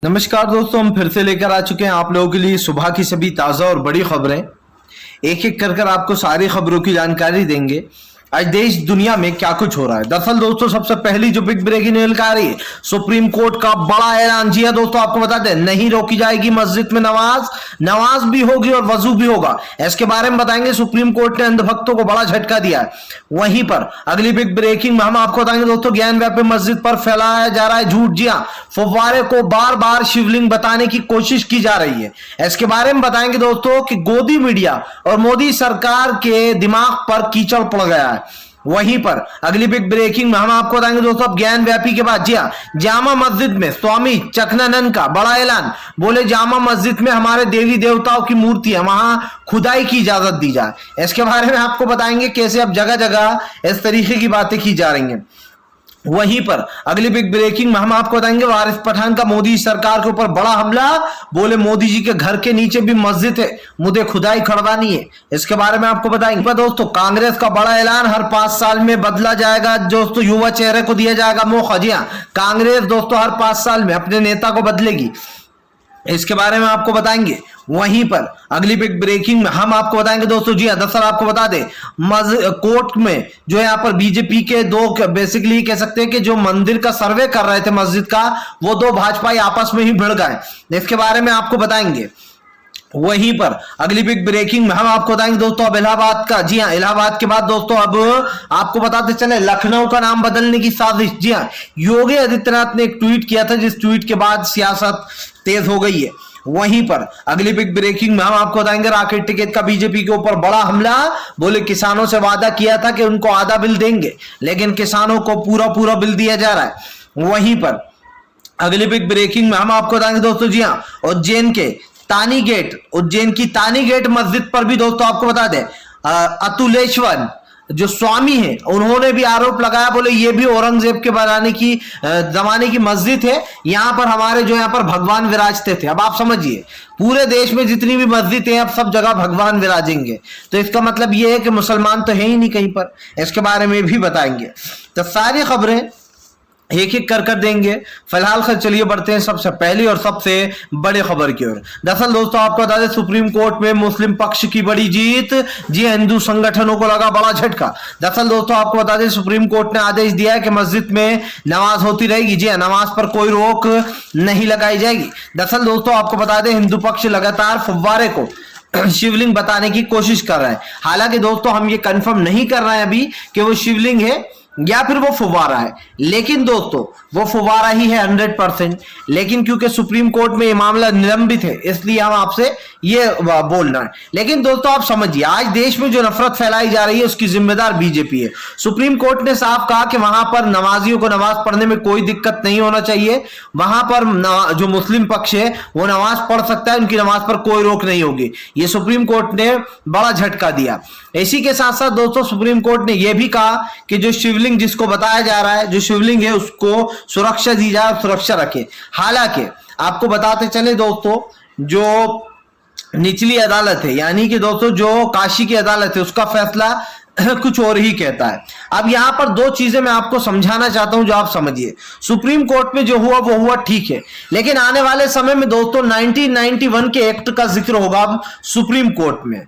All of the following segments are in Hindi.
नमस्कार दोस्तों, हम फिर से लेकर आ चुके हैं आप लोगों के लिए सुबह की सभी ताज़ा और बड़ी खबरें। एक एक कर आपको सारी खबरों की जानकारी देंगे। आज देश दुनिया में क्या कुछ हो रहा है। दरअसल दोस्तों, सबसे पहली जो बिग ब्रेकिंग न्यूज आ रही है, सुप्रीम कोर्ट का बड़ा ऐलान। जी हां दोस्तों, आपको बता दें, नहीं रोकी जाएगी मस्जिद में नमाज भी होगी और वजू भी होगा। इसके बारे में बताएंगे। सुप्रीम कोर्ट ने अंधभक्तों को बड़ा झटका दिया है। वहीं पर अगली बिग ब्रेकिंग में हम आपको बताएंगे दोस्तों, ज्ञान व्यापी मस्जिद पर फैलाया जा रहा है झूठ। जी हां, फव्वारे को बार बार शिवलिंग बताने की कोशिश की जा रही है। इसके बारे में बताएंगे दोस्तों कि गोदी मीडिया और मोदी सरकार के दिमाग पर कीचड़ पड़ गया है। वहीं पर अगली बिग ब्रेकिंग में हम आपको बताएंगे दोस्तों, ज्ञान व्यापी के बाद जी हां, जामा मस्जिद में स्वामी चखनानंद का बड़ा ऐलान। बोले जामा मस्जिद में हमारे देवी देवताओं की मूर्ति है, वहां खुदाई की इजाजत दी जाए। इसके बारे में आपको बताएंगे कैसे अब जगह जगह इस तरीके की बातें की जा रही हैं। वहीं पर अगली बिग ब्रेकिंग में हम आपको बताएंगे, वारिस पठान का मोदी सरकार के ऊपर बड़ा हमला। बोले मोदी जी के घर के नीचे भी मस्जिद है, मुझे खुदाई खड़वानी है। इसके बारे में आपको बताएंगे। दोस्तों, कांग्रेस का बड़ा ऐलान, हर 5 साल में बदला जाएगा दोस्तों, युवा चेहरे को दिया जाएगा मौका। जी हां, कांग्रेस दोस्तों हर 5 साल में अपने नेता को बदलेगी। इसके बारे में आपको बताएंगे। वहीं पर अगली बिग ब्रेकिंग में हम आपको बताएंगे दोस्तों, जी हां, दरअसल आपको बता दें, कोर्ट में जो यहाँ पर बीजेपी के दो, बेसिकली कह सकते हैं कि जो मंदिर का सर्वे कर रहे थे मस्जिद का, वो दो भाजपाई आपस में ही भिड़ गए। इसके बारे में आपको बताएंगे। वहीं पर अगली बिग ब्रेकिंग में हम आपको बताएंगे दोस्तों, अब इलाहाबाद का, जी हां, इलाहाबाद के बाद दोस्तों अब आपको बताते चले लखनऊ का नाम बदलने की साजिश। जी हां, योगी आदित्यनाथ ने एक ट्वीट किया था, जिस ट्वीट के बाद सियासत तेज हो गई है। वहीं पर अगली बिग ब्रेकिंग में हम आपको बताएंगे, राकेट टिकट का बीजेपी के ऊपर बड़ा हमला। बोले किसानों से वादा किया था कि उनको आधा बिल देंगे, लेकिन किसानों को पूरा बिल दिया जा रहा है। वहीं पर अगली बिग ब्रेकिंग में हम आपको बताएंगे दोस्तों, जी हां, उज्जैन की तानी गेट मस्जिद पर भी दोस्तों आपको बता दें, अतुलेश्वर जो स्वामी है, उन्होंने भी आरोप लगाया। बोले ये भी औरंगजेब के जमाने की मस्जिद है, यहां पर हमारे जो यहाँ पर भगवान विराजते थे। अब आप समझिए, पूरे देश में जितनी भी मस्जिद है, अब सब जगह भगवान विराजेंगे, तो इसका मतलब ये है कि मुसलमान तो है ही नहीं कहीं पर। इसके बारे में भी बताएंगे। तो सारी खबरें एक एक कर देंगे। फिलहाल चलिए बढ़ते हैं सबसे पहली और सबसे बड़ी खबर की ओर। दरअसल दोस्तों आपको बता दें, सुप्रीम कोर्ट में मुस्लिम पक्ष की बड़ी जीत। जी हिंदू संगठनों को लगा बड़ा झटका। दरअसल दोस्तों आपको बता दें, सुप्रीम कोर्ट ने आदेश दिया है कि मस्जिद में नमाज होती रहेगी। जी हां, नमाज पर कोई रोक नहीं लगाई जाएगी। दरअसल दोस्तों आपको बता दें, हिंदू पक्ष लगातार फव्वारे को शिवलिंग बताने की कोशिश कर रहा है। हालांकि दोस्तों हम ये कंफर्म नहीं कर रहे हैं अभी कि वो शिवलिंग है या फिर वो फुवारा है, लेकिन दोस्तों वो फुवारा ही है 100%। लेकिन क्योंकि सुप्रीम कोर्ट में ये मामला निलंबित है, इसलिए हम आपसे ये बोल रहे हैं। लेकिन दोस्तों आप समझिए, आज देश में जो नफरत फैलाई जा रही है, उसकी जिम्मेदार बीजेपी है। सुप्रीम कोर्ट ने साफ कहा कि वहां पर नमाजियों को नमाज पढ़ने में कोई दिक्कत नहीं होना चाहिए। वहां पर जो मुस्लिम पक्ष है वो नमाज पढ़ सकता है, उनकी नमाज पर कोई रोक नहीं होगी। ये सुप्रीम कोर्ट ने बड़ा झटका दिया। इसी के साथ साथ दोस्तों सुप्रीम कोर्ट ने यह भी कहा कि जो शिवलिंग जिसको बताया जा रहा है, जो शिवलिंग है, उसको सुरक्षा दी जाए, सुरक्षा रखे। हालांकि आपको बताते चले दोस्तों, जो निचली अदालत है, यानी कि दोस्तों जो काशी की अदालत है, उसका फैसला कुछ और ही कहता है। अब यहां पर दो चीजें मैं आपको समझाना चाहता हूं, जो आप समझिए। सुप्रीम कोर्ट में जो हुआ वो हुआ, ठीक है, लेकिन आने वाले समय में दोस्तों 1991 के एक्ट का जिक्र होगा अब सुप्रीम कोर्ट में।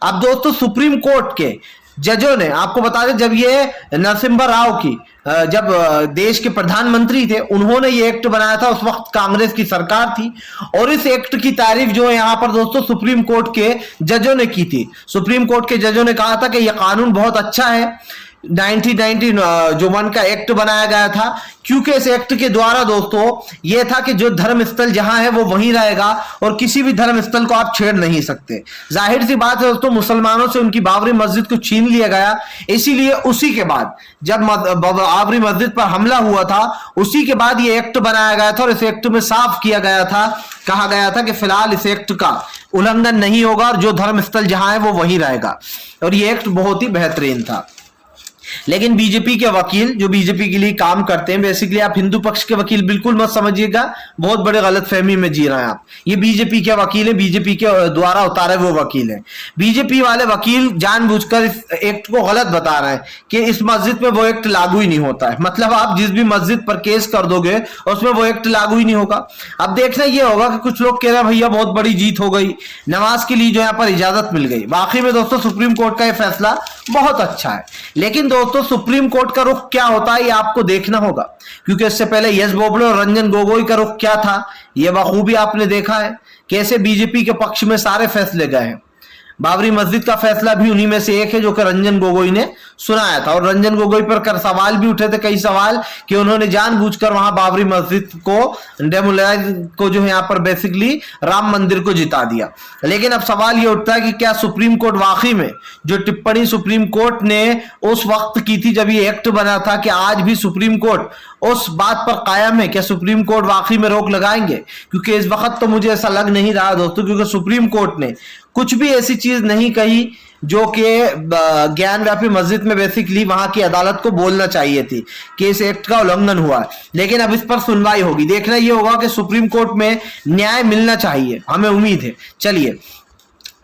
अब दोस्तों सुप्रीम कोर्ट के जजों ने, आपको बता दें, जब ये नरसिम्हा राव की जब देश के प्रधानमंत्री थे, उन्होंने ये एक्ट बनाया था, उस वक्त कांग्रेस की सरकार थी। और इस एक्ट की तारीफ जो है यहां पर दोस्तों सुप्रीम कोर्ट के जजों ने की थी। सुप्रीम कोर्ट के जजों ने कहा था कि यह कानून बहुत अच्छा है। 1991 का एक्ट बनाया गया था, क्योंकि इस एक्ट के द्वारा दोस्तों यह था कि जो धर्म स्थल जहां है वो वहीं रहेगा और किसी भी धर्म स्थल को आप छेड़ नहीं सकते। जाहिर सी बात है दोस्तों, मुसलमानों से उनकी बाबरी मस्जिद को छीन लिया गया। इसीलिए उसी के बाद जब बाबरी मस्जिद पर हमला हुआ था, उसी के बाद ये एक्ट बनाया गया था और इस एक्ट में साफ किया गया था, कहा गया था कि फिलहाल इस एक्ट का उल्लंघन नहीं होगा और जो धर्म स्थल जहां है वो वहीं रहेगा। और ये एक्ट बहुत ही बेहतरीन था। लेकिन बीजेपी के वकील जो बीजेपी के लिए काम करते हैं, बेसिकली आप हिंदू पक्ष के वकील बिल्कुल मत समझिएगा, बहुत बड़े गलतफहमी में जी रहे हैं आप। ये बीजेपी के वकील हैं, बीजेपी के द्वारा उतारे वो वकील हैं। बीजेपी वाले वकील जानबूझकर इस एक्ट को गलत बता रहे हैं कि इस मस्जिद में वो एक्ट लागू ही नहीं होता है। मतलब आप जिस भी मस्जिद पर केस कर दोगे उसमें वो एक्ट लागू ही नहीं होगा। अब देखना ये होगा कि कुछ लोग कह रहे हैं भैया बहुत बड़ी जीत हो गई, नमाज के लिए जो यहाँ पर इजाजत मिल गई। वाकई में दोस्तों सुप्रीम कोर्ट का ये फैसला बहुत अच्छा है, लेकिन दोस्तों सुप्रीम कोर्ट का रुख क्या होता है ये आपको देखना होगा, क्योंकि इससे पहले यस बोबड़े और रंजन गोगोई का रुख क्या था ये बखूबी आपने देखा है, कैसे बीजेपी के पक्ष में सारे फैसले गए हैं। बाबरी मस्जिद का फैसला भी उन्हीं में से एक है जो कि रंजन गोगोई ने सुनाया था, और रंजन गोगोई पर सवाल भी उठे थे, कई सवाल कि उन्होंने जानबूझकर वहां बाबरी मस्जिद को डेमोलाइज को जो है यहाँ पर बेसिकली राम मंदिर को जिता दिया। लेकिन अब सवाल ये उठता है कि क्या सुप्रीम कोर्ट वाकई में जो टिप्पणी सुप्रीम कोर्ट ने उस वक्त की थी जब ये एक्ट बना था, कि आज भी सुप्रीम कोर्ट उस बात पर कायम है? क्या सुप्रीम कोर्ट वाकई में रोक लगाएंगे? क्योंकि इस वक्त तो मुझे ऐसा लग नहीं रहा दोस्तों, क्योंकि सुप्रीम कोर्ट ने कुछ भी ऐसी चीज नहीं कही जो कि ज्ञान व्यापी मस्जिद में बेसिकली वहां की अदालत को बोलना चाहिए थी कि इस एक्ट का उल्लंघन हुआ है। लेकिन अब इस पर सुनवाई होगी, देखना यह होगा कि सुप्रीम कोर्ट में न्याय मिलना चाहिए, हमें उम्मीद है। चलिए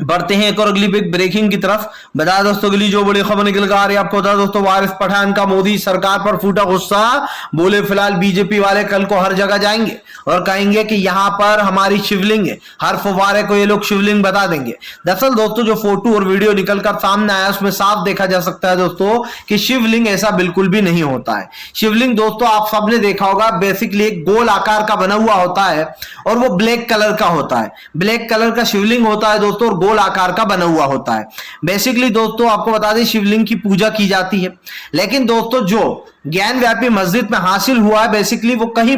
बढ़ते हैं एक और अगली बिग ब्रेकिंग की तरफ। बता दोस्तों अगली जो बड़ी खबर निकल कर आ रही है आपको बता दोस्तों, वारिस पठान का मोदी सरकार पर फूटा गुस्सा, बोले फिलहाल बीजेपी वाले कल को हर जगह जाएंगे और कहेंगे कि यहां पर हमारी शिवलिंग है, हर फुवारे को ये लोग शिवलिंग बता देंगे। दरअसल दोस्तों जो फोटो और वीडियो निकलकर सामने आया उसमें साफ देखा जा सकता है दोस्तों कि शिवलिंग ऐसा बिल्कुल भी नहीं होता है। शिवलिंग दोस्तों आप सबने देखा होगा बेसिकली एक गोल आकार का बना हुआ होता है और वो ब्लैक कलर का होता है, ब्लैक कलर का शिवलिंग होता है दोस्तों, और गोल आकार का बना हुआ होता है। बेसिकली दोस्तों आपको बता दें शिवलिंग की पूजा की जाती है, लेकिन दोस्तों जो ज्ञान व्यापी मस्जिद में हासिल हुआ है बेसिकली वो कहीं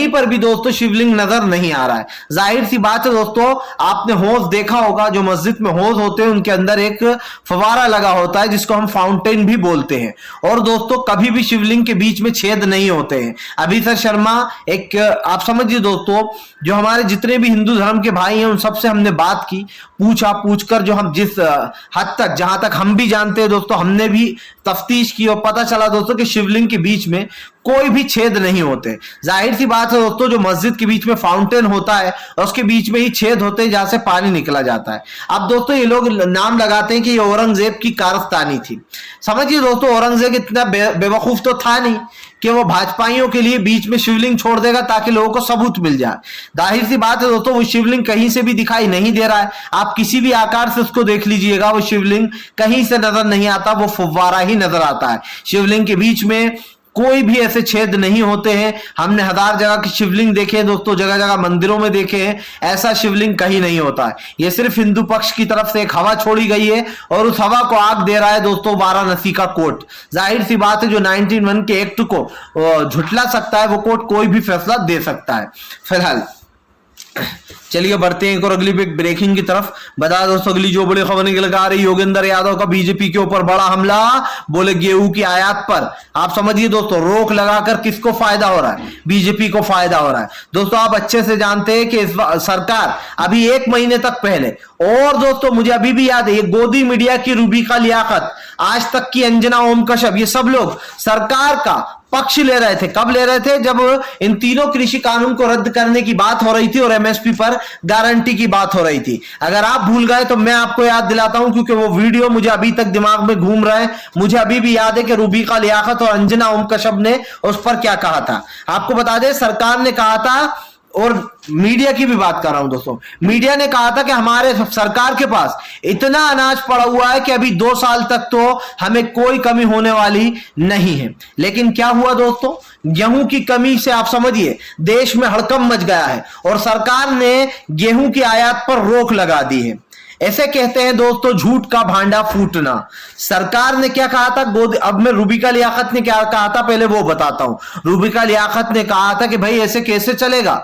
पर भी दोस्तों शिवलिंग नजर नहीं आ रहा है। जाहिर सी बात है दोस्तों, आपने हौज देखा होगा, जो मस्जिद में हौज होते हैं उनके अंदर एक फवारा लगा होता है जिसको हम फाउंटेन भी बोलते हैं, और दोस्तों कभी भी शिवलिंग के बीच में छेद नहीं होते हैं। अभिषेक शर्मा एक आप समझिए दोस्तों, जो हमारे जितने भी हिंदू धर्म के भाई हैं उन सबसे हमने बात की, पूछकर जो हम जिस हद तक जहां तक हम भी जानते हैं दोस्तों, हमने भी तफ्तीश की और पता चला दोस्तों कि शिवलिंग के बीच में कोई भी छेद नहीं होते। जाहिर सी बात है दोस्तों, जो मस्जिद के बीच में फाउंटेन होता है और उसके बीच में ही छेद होते हैं जहां से पानी निकला जाता है। अब दोस्तों ये लोग नाम लगाते हैं कि ये औरंगजेब की कारस्तानी थी। समझिए दोस्तों, औरंगजेब इतना बेवकूफ तो था नहीं कि वो भाजपाइयों के लिए बीच में शिवलिंग छोड़ देगा ताकि लोगों को सबूत मिल जाए। जाहिर सी बात है दोस्तों, वो शिवलिंग कहीं से भी दिखाई नहीं दे रहा है, आप किसी भी आकार से उसको देख लीजिएगा, वो शिवलिंग कहीं से नजर नहीं आता, वो फव्वारा ही नजर आता है। शिवलिंग के बीच में कोई भी ऐसे छेद नहीं होते हैं। हमने हजार जगह की शिवलिंग देखे हैं दोस्तों, जगह जगह मंदिरों में देखे हैं, ऐसा शिवलिंग कहीं नहीं होता है। ये सिर्फ हिंदू पक्ष की तरफ से एक हवा छोड़ी गई है और उस हवा को आग दे रहा है दोस्तों वाराणसी का कोर्ट। जाहिर सी बात है, जो 1901 के एक्ट को झुटला सकता है वो कोर्ट कोई भी फैसला दे सकता है। फिलहाल चलिए बढ़ते हैं एक और अगली ब्रेकिंग की तरफ। बता दोस्तों अगली जो बड़ी खबर निकल आ रही, योगेंद्र यादव का बीजेपी के ऊपर बड़ा हमला, बोले गेहूं की आयात पर आप समझिए दोस्तों रोक लगाकर किसको फायदा हो रहा है? बीजेपी को फायदा हो रहा है। दोस्तों आप अच्छे से जानते हैं कि इस सरकार अभी 1 महीने तक पहले, और दोस्तों मुझे अभी भी याद है ये गोदी मीडिया की रूबिका लियाकत, आज तक की अंजना ओम कश्यप, ये सब लोग सरकार का पक्ष ले रहे थे। कब ले रहे थे? जब इन तीनों कृषि कानून को रद्द करने की बात हो रही थी और एमएसपी पर गारंटी की बात हो रही थी। अगर आप भूल गए तो मैं आपको याद दिलाता हूं, क्योंकि वो वीडियो मुझे अभी तक दिमाग में घूम रहा है। मुझे अभी भी याद है कि रूबिका लियाकत और अंजना ओम कश्यप ने उस पर क्या कहा था। आपको बता दें सरकार ने कहा था, और मीडिया की भी बात कर रहा हूं दोस्तों, मीडिया ने कहा था कि हमारे सरकार के पास इतना अनाज पड़ा हुआ है कि अभी 2 साल तक तो हमें कोई कमी होने वाली नहीं है। लेकिन क्या हुआ दोस्तों? गेहूं की कमी से आप समझिए देश में हड़कंप मच गया है और सरकार ने गेहूं की आयात पर रोक लगा दी है। ऐसे कहते हैं दोस्तों झूठ का भांडा फूटना। सरकार ने क्या कहा था? अब मैं रूबिका लियाकत ने क्या कहा था पहले वो बताता हूं। रूबिका लियाकत ने कहा था कि भाई ऐसे कैसे चलेगा,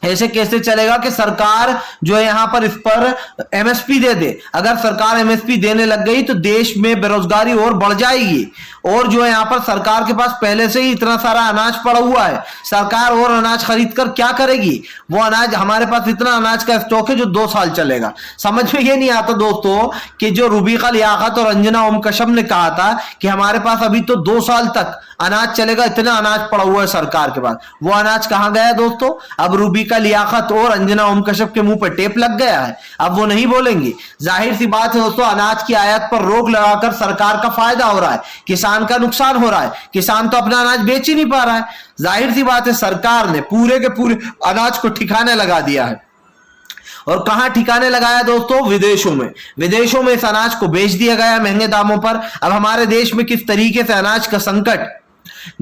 ऐसे कैसे चलेगा कि सरकार जो है यहां पर इस पर एमएसपी दे दे। अगर सरकार एमएसपी देने लग गई तो देश में बेरोजगारी और बढ़ जाएगी। और जो है यहां पर सरकार के पास पहले से ही इतना सारा अनाज पड़ा हुआ है, सरकार और अनाज खरीद कर क्या करेगी? वो अनाज, हमारे पास इतना अनाज का स्टॉक है जो 2 साल चलेगा। समझ में ये नहीं आता दोस्तों कि जो रूबिका लियाकत और अंजना ओम कश्यप ने कहा था कि हमारे पास अभी तो 2 साल तक अनाज चलेगा, इतना अनाज पड़ा हुआ है सरकार के पास। वो अनाज कहां गया दोस्तों? अब रूबिका लियाकत और अंजना ओम कश्यप के मुंह पर टेप लग गया है, अब वो नहीं बोलेंगी। जाहिर सी बात है दोस्तों, अनाज की आयात पर रोक लगाकर सरकार का फायदा हो रहा है, किसान का नुकसान हो रहा है। किसान तो अपना अनाज बेच ही नहीं पा रहा है। जाहिर सी बात है सरकार ने पूरे के पूरे अनाज को ठिकाने लगा दिया है। और कहां ठिकाने लगाया दोस्तों? विदेशों में। विदेशों में इस अनाज को बेच दिया गया महंगे दामों पर। अब हमारे देश में किस तरीके से अनाज का संकट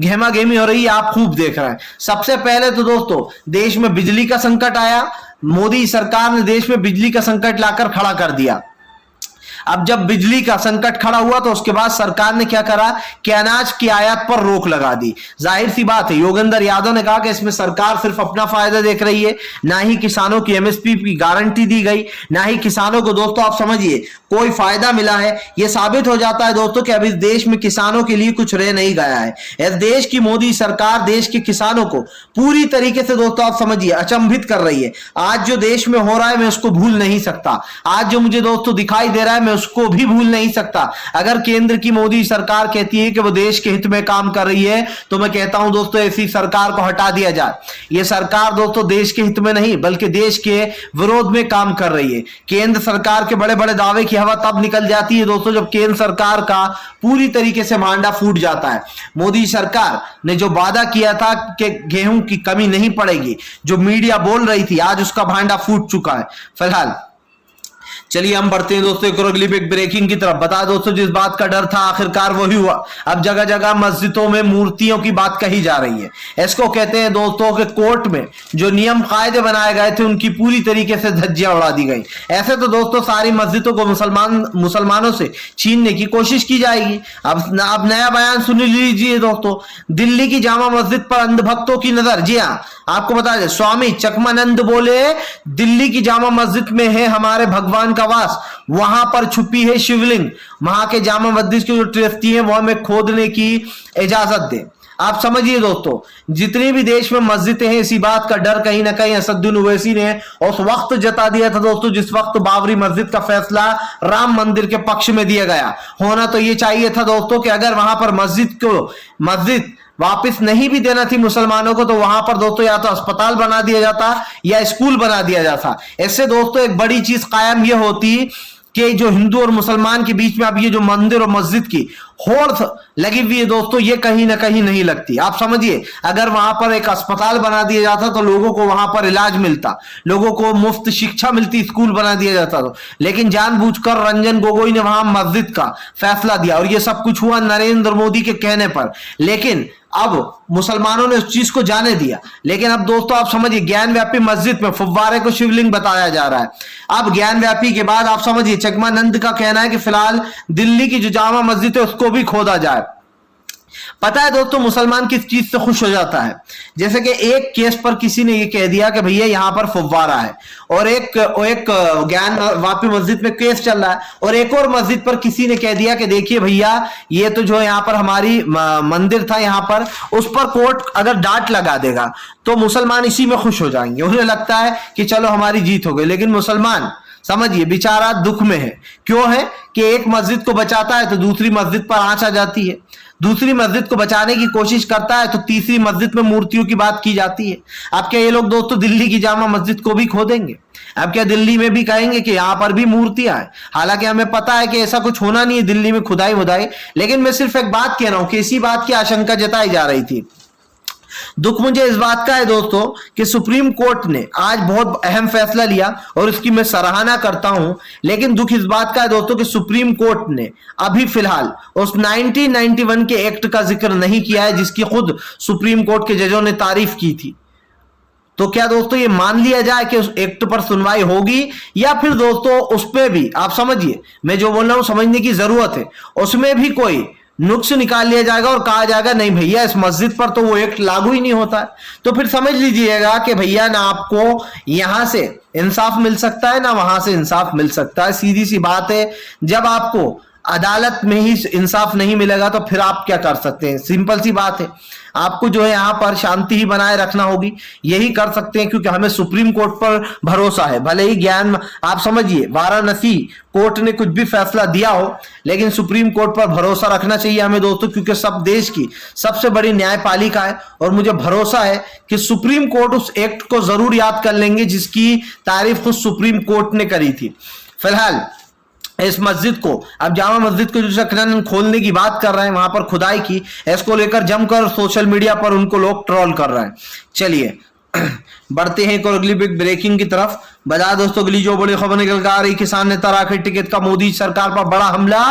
गहमा गहमी हो रही है आप खूब देख रहे हैं। सबसे पहले तो दोस्तों देश में बिजली का संकट आया, मोदी सरकार ने देश में बिजली का संकट लाकर खड़ा कर दिया। अब जब बिजली का संकट खड़ा हुआ तो उसके बाद सरकार ने क्या करा कि अनाज की आयात पर रोक लगा दी। जाहिर सी बात है, योगेंद्र यादव ने कहा कि इसमें सरकार सिर्फ अपना फायदा देख रही है, ना ही किसानों की एमएसपी की गारंटी दी गई, ना ही किसानों को दोस्तों आप समझिए कोई फायदा मिला है। यह साबित हो जाता है दोस्तों कि अब इस देश में किसानों के लिए कुछ रह नहीं गया है। इस देश की मोदी सरकार देश के किसानों को पूरी तरीके से दोस्तों आप समझिए अचंभित कर रही है। आज जो देश में हो रहा है मैं उसको भूल नहीं सकता। आज जो मुझे दोस्तों दिखाई दे रहा है मैं उसको भी भूल नहीं सकता। अगर केंद्र की मोदी सरकार कहती है कि वो देश के हित में काम कर रही है तो मैं कहता हूं दोस्तों ऐसी सरकार को हटा दिया जाए। यह सरकार दोस्तों देश के हित में नहीं बल्कि देश के विरोध में काम कर रही है। केंद्र सरकार के बड़े बड़े दावे की हवा तब निकल जाती है दोस्तों जब केंद्र सरकार का पूरी तरीके से मांडा फूट जाता है। मोदी सरकार ने जो वादा किया था कि गेहूं की कमी नहीं पड़ेगी, जो मीडिया बोल रही थी, आज उसका भांडा फूट चुका है। फिलहाल चलिए हम बढ़ते हैं दोस्तों एक और अगली एक ब्रेकिंग की तरफ। बता दोस्तों जिस बात का डर था आखिरकार वही हुआ। अब जगह जगह मस्जिदों में मूर्तियों की बात कही जा रही है। इसको कहते हैं दोस्तों कि कोर्ट में जो नियम कायदे बनाए गए थे उनकी पूरी तरीके से धज्जियां उड़ा दी गई। ऐसे तो दोस्तों सारी मस्जिदों को मुसलमानों से छीनने की कोशिश की जाएगी। अब नया बयान सुन लीजिए दोस्तों। दिल्ली की जामा मस्जिद पर अंधभक्तों की नजर। जी हाँ, आपको बता दें स्वामी चकमानंद बोले दिल्ली की जामा मस्जिद में है हमारे भगवान का वास, वहां पर छुपी है शिवलिंग। वहां के जामा मस्जिद के जो ट्रस्टी हैं वो हमें खोदने की इजाजत दे। आप समझिए दोस्तों जितनी भी देश में मस्जिदें हैं इसी बात का डर कहीं ना कहीं असदुद्दीन ओवैसी ने उस वक्त जता दिया था दोस्तों जिस वक्त बाबरी मस्जिद का फैसला राम मंदिर के पक्ष में दिया गया। होना तो ये चाहिए था दोस्तों कि अगर वहां पर मस्जिद वापस नहीं भी देना थी मुसलमानों को तो वहां पर दोस्तों या तो अस्पताल बना दिया जाता या स्कूल बना दिया जाता। इससे दोस्तों एक बड़ी चीज कायम यह होती कि जो हिंदू और मुसलमान के बीच में अब ये जो मंदिर और मस्जिद की होड़ लगी हुई है दोस्तों ये कहीं ना कहीं नहीं लगती। आप समझिए अगर वहां पर एक अस्पताल बना दिया जाता तो लोगों को वहां पर इलाज मिलता, लोगों को मुफ्त शिक्षा मिलती, स्कूल बना दिया जाता तो। लेकिन जानबूझकर रंजन गोगोई ने वहां मस्जिद का फैसला दिया और ये सब कुछ हुआ नरेंद्र मोदी के कहने पर। लेकिन अब मुसलमानों ने उस चीज को जाने दिया। लेकिन अब दोस्तों आप समझिए ज्ञान व्यापी मस्जिद में फुव्वारे को शिवलिंग बताया जा रहा है। अब ज्ञान व्यापी के बाद आप समझिए चकमानंद का कहना है कि फिलहाल दिल्ली की जो जामा मस्जिद है उसको भी खोदा जाए। पता है दोस्तों मुसलमान किस चीज से खुश हो जाता है? जैसे कि एक केस पर किसी ने ये कह दिया कि भैया यहां पर फुव्वारा है और एक ज्ञान वापी मस्जिद में केस चल रहा है और एक और मस्जिद पर किसी ने कह दिया कि देखिए भैया ये तो जो यहाँ पर हमारी मंदिर था यहाँ पर उस पर कोर्ट अगर डांट लगा देगा तो मुसलमान इसी में खुश हो जाएंगे। उन्हें लगता है कि चलो हमारी जीत हो गई। लेकिन मुसलमान समझिए बेचारा दुख में है। क्यों है कि एक मस्जिद को बचाता है तो दूसरी मस्जिद पर आंच आ जाती है, दूसरी मस्जिद को बचाने की कोशिश करता है तो तीसरी मस्जिद में मूर्तियों की बात की जाती है। अब क्या ये लोग दोस्तों दिल्ली की जामा मस्जिद को भी खोदेंगे? अब क्या दिल्ली में भी कहेंगे कि यहां पर भी मूर्तियां हैं? हालांकि हमें पता है कि ऐसा कुछ होना नहीं है दिल्ली में खुदाई वुदाई। लेकिन मैं सिर्फ एक बात कह रहा हूं कि इसी बात की आशंका जताई जा रही थी। दुख मुझे इस बात का है दोस्तों कि सुप्रीम कोर्ट ने आज बहुत अहम फैसला लिया और इसकी मैं सराहना करता हूं। लेकिन दुख इस बात का है दोस्तों कि सुप्रीम कोर्ट ने अभी फिलहाल उस 1991 के एक्ट का जिक्र नहीं किया है जिसकी खुद सुप्रीम कोर्ट के जजों ने तारीफ की थी। तो क्या दोस्तों ये मान लिया जाए कि उस एक्ट पर सुनवाई होगी या फिर दोस्तों उसमें भी आप समझिए मैं जो बोल रहा हूं समझने की जरूरत है, उसमें भी कोई नुक्स निकाल लिया जाएगा और कहा जाएगा नहीं भैया इस मस्जिद पर तो वो एक्ट लागू ही नहीं होता है। तो फिर समझ लीजिएगा कि भैया ना आपको यहां से इंसाफ मिल सकता है ना वहां से इंसाफ मिल सकता है। सीधी सी बात है, जब आपको अदालत में ही इंसाफ नहीं मिलेगा तो फिर आप क्या कर सकते हैं? सिंपल सी बात है, आपको जो है यहां पर शांति ही बनाए रखना होगी, यही कर सकते हैं क्योंकि हमें सुप्रीम कोर्ट पर भरोसा है। भले ही ज्ञान आप समझिए वाराणसी कोर्ट ने कुछ भी फैसला दिया हो, लेकिन सुप्रीम कोर्ट पर भरोसा रखना चाहिए हमें दोस्तों, क्योंकि सब देश की सबसे बड़ी न्यायपालिका है और मुझे भरोसा है कि सुप्रीम कोर्ट उस एक्ट को जरूर याद कर लेंगे जिसकी तारीफ खुद सुप्रीम कोर्ट ने करी थी। फिलहाल इस मस्जिद को, अब जामा मस्जिद को जो शक्लन खोलने की बात कर रहे हैं, वहां पर खुदाई की, इसको लेकर जमकर सोशल मीडिया पर उनको लोग ट्रोल कर रहे हैं। चलिए बढ़ते हैं एक और अगली बिग ब्रेकिंग की तरफ। बता दोस्तों अगली जो बड़ी खबर निकल कर आ रही, किसान नेता राकेश टिकैत का मोदी सरकार पर बड़ा हमला।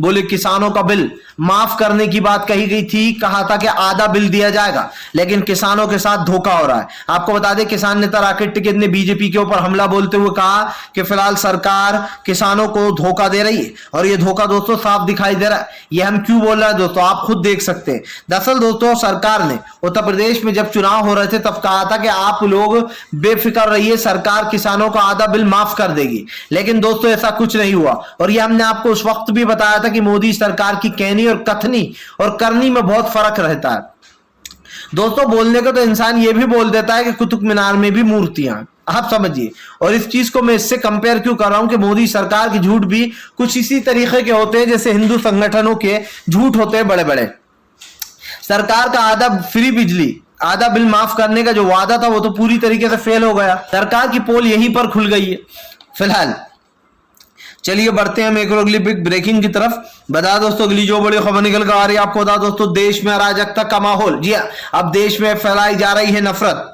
बोले किसानों का बिल माफ करने की बात कही गई थी, कहा था कि आधा बिल दिया जाएगा, लेकिन किसानों के साथ धोखा हो रहा है। आपको बता दें किसान नेता राकेश टिकैत ने बीजेपी के ऊपर हमला बोलते हुए कहा कि फिलहाल सरकार किसानों को धोखा दे रही है और ये धोखा दोस्तों साफ दिखाई दे रहा है। ये हम क्यों बोल रहे हैं दोस्तों, आप खुद देख सकते हैं। दरअसल दोस्तों सरकार ने उत्तर प्रदेश में जब चुनाव हो रहे थे तब कहा था कि आप लोग बेफिक्र रहिए, सरकार किसानों का आधा बिल माफ कर देगी, लेकिन दोस्तों ऐसा कुछ नहीं हुआ। और ये हमने आपको उस वक्त भी बताया था कि मोदी सरकार की कहनी और कथनी और करनी में बहुत फर्क रहता है दोस्तों। बोलने को तो इंसान ये भी बोल देता है कि कुतुब मीनार में भी मूर्तियां, आप समझिए। और इस चीज को मैं इससे कंपेयर क्यों कर रहा हूं कि मोदी सरकार के झूठ भी कुछ इसी तरीके के होते हैं जैसे हिंदू संगठनों के झूठ होते हैं बड़े बड़े। सरकार का आधा फ्री बिजली, आधा बिल माफ करने का जो वादा था वो तो पूरी तरीके से फेल हो गया। सरकार की पोल यहीं पर खुल गई है। फिलहाल चलिए बढ़ते हैं हम एक और अगली बिग ब्रेकिंग की तरफ। बता दोस्तों अगली जो बड़ी खबर निकल कर आ रही है, आपको बता दोस्तों देश में अराजकता का माहौल। जी हाँ, अब देश में फैलाई जा रही है नफरत।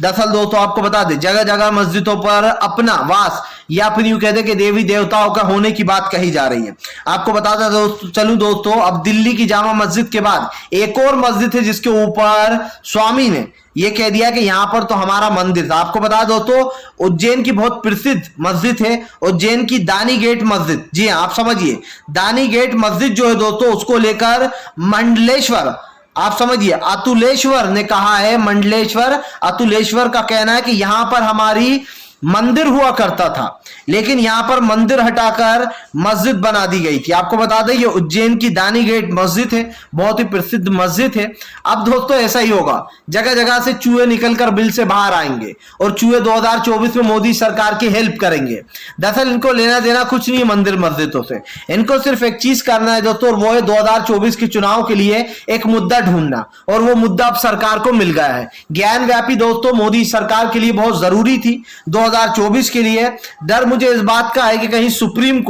दरअसल दोस्तों आपको बता दें जगह जगह मस्जिदों पर अपना वास या फिर यूं कहते कि देवी देवताओं का होने की बात कही जा रही है। आपको बताता चलूं दोस्तों, अब दिल्ली की जामा मस्जिद के बाद एक और मस्जिद है जिसके ऊपर स्वामी ने यह कह दिया कि यहां पर तो हमारा मंदिर था। आपको बता दोस्तों उज्जैन की बहुत प्रसिद्ध मस्जिद है, उज्जैन की दानी गेट मस्जिद। जी हाँ, आप समझिए दानी गेट मस्जिद जो है दोस्तों, उसको लेकर मंडलेश्वर, आप समझिए अतुलेश्वर ने कहा है, मंडलेश्वर अतुलेश्वर का कहना है कि यहां पर हमारी मंदिर हुआ करता था, लेकिन यहां पर मंदिर हटाकर मस्जिद बना दी गई थी। आपको बता दें ये उज्जैन की दानी गेट मस्जिद है, बहुत ही प्रसिद्ध मस्जिद है। अब दोस्तों ऐसा ही होगा, जगह जगह से चूहे निकलकर बिल से बाहर आएंगे और चूहे 2024 में मोदी सरकार की हेल्प करेंगे। दरअसल इनको लेना देना कुछ नहीं है मंदिर मस्जिदों से, इनको सिर्फ एक चीज करना है दोस्तों, और वो है 2024 के चुनाव के लिए एक मुद्दा ढूंढना, और वो मुद्दा अब सरकार को मिल गया है। ज्ञान व्यापी दोस्तों मोदी सरकार के लिए बहुत जरूरी थी 2024 के लिए। डर मुझे इस बात का है कि कहीं सुप्रीम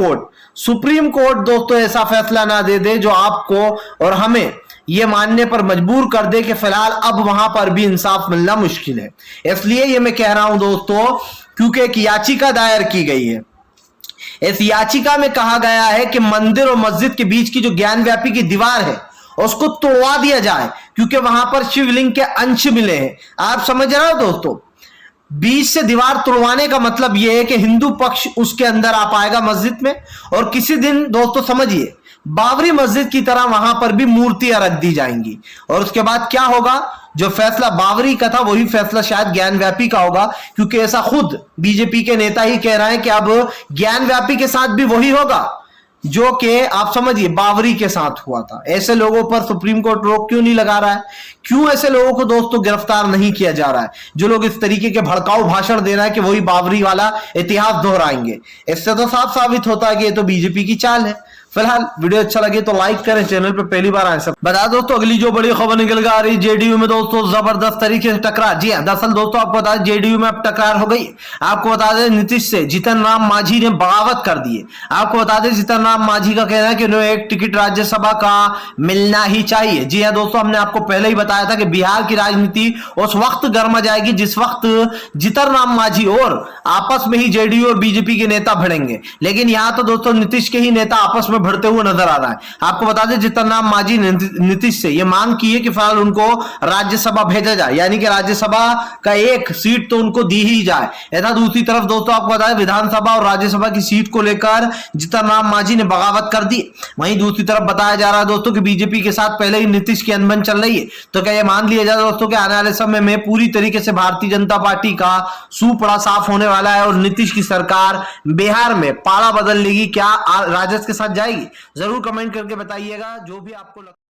कोर्ट दोस्तों ऐसा फैसला ना दे दे जो आपको और हमें यह मानने पर मजबूर कर दे कि फिलहाल अब वहां पर भी इंसाफ मिलना मुश्किल है। इसलिए यह मैं कह रहा हूं दोस्तों क्योंकि एक याचिका दायर की गई है। इस याचिका में कहा गया है कि मंदिर और मस्जिद के बीच की जो ज्ञान व्यापी की दीवार है उसको तोड़वा दिया जाए, क्योंकि वहां पर शिवलिंग के अंश मिले हैं। आप समझ रहे हो दोस्तों, बीच से दीवार तोड़वाने का मतलब यह है कि हिंदू पक्ष उसके अंदर आ पाएगा मस्जिद में, और किसी दिन दोस्तों समझिए बाबरी मस्जिद की तरह वहां पर भी मूर्तियां रख दी जाएंगी। और उसके बाद क्या होगा, जो फैसला बाबरी का था वही फैसला शायद ज्ञान व्यापी का होगा, क्योंकि ऐसा खुद बीजेपी के नेता ही कह रहे हैं कि अब ज्ञान व्यापी के साथ भी वही होगा जो कि आप समझिए बाबरी के साथ हुआ था। ऐसे लोगों पर सुप्रीम कोर्ट रोक क्यों नहीं लगा रहा है? क्यों ऐसे लोगों को दोस्तों गिरफ्तार नहीं किया जा रहा है जो लोग इस तरीके के भड़काऊ भाषण दे रहे हैं कि वही बाबरी वाला इतिहास दोहराएंगे? इससे तो साफ साबित होता है कि ये तो बीजेपी की चाल है। फिलहाल वीडियो अच्छा लगे तो लाइक करें, चैनल पे पहली बार आए सब बता दोस्तों अगली जो बड़ी खबर निकल कर आ रही जेडीयू में दोस्तों जबरदस्त तरीके से टकरार। जी हां, दरअसल दोस्तों आपको बता दें जेडीयू में अब टकरार हो गई। आपको बता दें नीतीश से जीतन राम मांझी ने बगावत कर दी है। आपको बता दें जीतन राम मांझी का कहना है कि उन्हें एक टिकट राज्यसभा का मिलना ही चाहिए। जी हां दोस्तों, हमने आपको पहले ही बताया था कि बिहार की राजनीति उस वक्त गर्मा जाएगी जिस वक्त जीतन राम मांझी और आपस में ही जेडीयू और बीजेपी के नेता भिड़ेंगे, लेकिन यहां तो दोस्तों नीतीश के ही नेता आपस में भिड़ते हुए नजर आ रहा है। आपको बता दें जीतन राम मांझी ने नीतीश से यह मांग की है कि फिलहाल उनको राज्यसभा भेजा जाए, यानी कि राज्यसभा का एक सीट तो उनको दी ही जाए। ऐसा दूसरी तरफ दोस्तों आपको बता दें विधानसभा और राज्यसभा की सीट को लेकर जीतन राम मांझी ने बगावत कर दी। वहीं दूसरी तरफ बताया जा रहा है दोस्तों कि बीजेपी के साथ पहले ही नीतीश की अनबन चल रही है। तो क्या ये मान लिया जाए दोस्तों कि आने वाले समय में पूरी तरीके से भारतीय जनता पार्टी का सूपड़ा साफ होने वाला है और नीतीश की सरकार बिहार में पाला बदल लेगी? क्या राजद के साथ जाएगी? जरूर कमेंट करके बताइएगा जो भी आपको